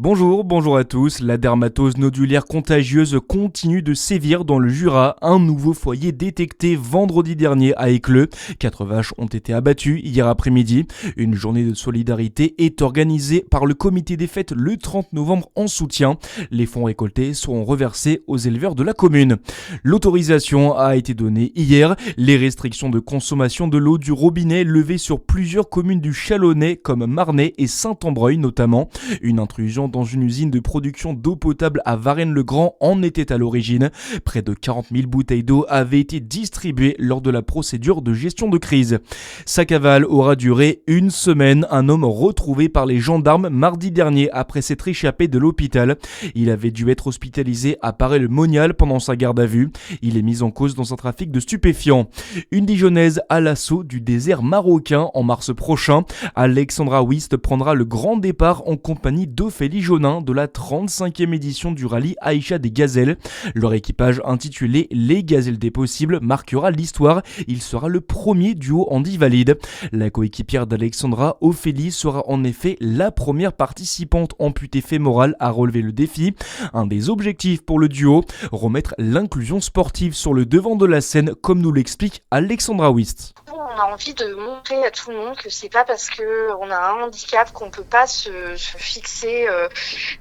Bonjour à tous. La dermatose nodulaire contagieuse continue de sévir dans le Jura. Un nouveau foyer détecté vendredi dernier à Écleux. 4 vaches ont été abattues hier après-midi. Une journée de solidarité est organisée par le comité des fêtes le 30 novembre en soutien. Les fonds récoltés seront reversés aux éleveurs de la commune. L'autorisation a été donnée hier. Les restrictions de consommation de l'eau du robinet levées sur plusieurs communes du Chalonnais comme Marnay et Saint-Ambreuil notamment. Une intrusion dans une usine de production d'eau potable à Varennes-le-Grand en était à l'origine. Près de 40 000 bouteilles d'eau avaient été distribuées lors de la procédure de gestion de crise. Sa cavale aura duré une semaine. Un homme retrouvé par les gendarmes mardi dernier après s'être échappé de l'hôpital. Il avait dû être hospitalisé à Paray-le-Monial pendant sa garde à vue. Il est mis en cause dans un trafic de stupéfiants. Une Dijonnaise à l'assaut du désert marocain en mars prochain. Alexandra Wist prendra le grand départ en compagnie d'Ophélie Jonin de la 35e édition du rallye Aïcha des Gazelles. Leur équipage intitulé Les Gazelles des Possibles marquera l'histoire. Il sera le premier duo handi valide. La coéquipière d'Alexandra, Ophélie, sera en effet la première participante amputée fémorale à relever le défi. Un des objectifs pour le duo, remettre l'inclusion sportive sur le devant de la scène, comme nous l'explique Alexandra Wist. On a envie de montrer à tout le monde que c'est pas parce que on a un handicap qu'on peut pas se fixer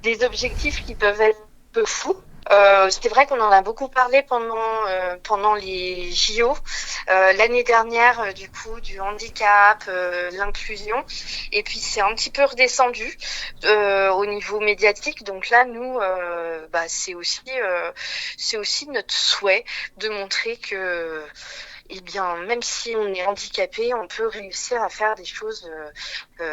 des objectifs qui peuvent être un peu fous. C'est vrai qu'on en a beaucoup parlé pendant les JO l'année dernière du coup du handicap, l'inclusion, et puis c'est un petit peu redescendu au niveau médiatique. Donc là nous c'est aussi notre souhait de montrer que même si on est handicapé, on peut réussir à faire des choses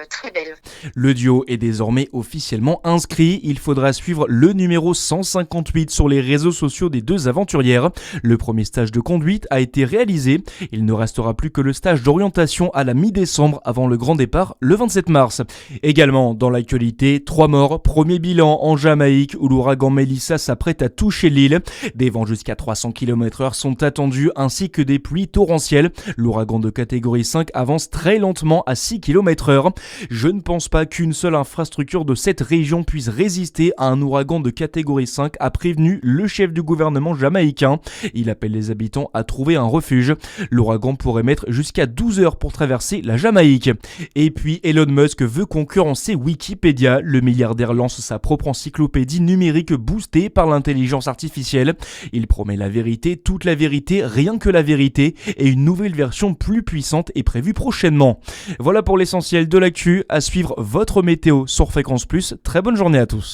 très belles. Le duo est désormais officiellement inscrit. Il faudra suivre le numéro 158 sur les réseaux sociaux des deux aventurières. Le premier stage de conduite a été réalisé. Il ne restera plus que le stage d'orientation à la mi-décembre avant le grand départ le 27 mars. Également dans l'actualité, 3 morts, premier bilan en Jamaïque où l'ouragan Melissa s'apprête à toucher l'île. Des vents jusqu'à 300 km/h sont attendus ainsi que des pluies torrentielles. L'ouragan de catégorie 5 avance très lentement à 6 km/h. Je ne pense pas qu'une seule infrastructure de cette région puisse résister à un ouragan de catégorie 5, a prévenu le chef du gouvernement jamaïcain. Il appelle les habitants à trouver un refuge. L'ouragan pourrait mettre jusqu'à 12 heures pour traverser la Jamaïque. Et puis Elon Musk veut concurrencer Wikipédia. Le milliardaire lance sa propre encyclopédie numérique boostée par l'intelligence artificielle. Il promet la vérité, toute la vérité, rien que la vérité, et une nouvelle version plus puissante est prévue prochainement. Voilà pour l'essentiel de l'actu. À suivre votre météo sur Fréquence Plus. Très bonne journée à tous.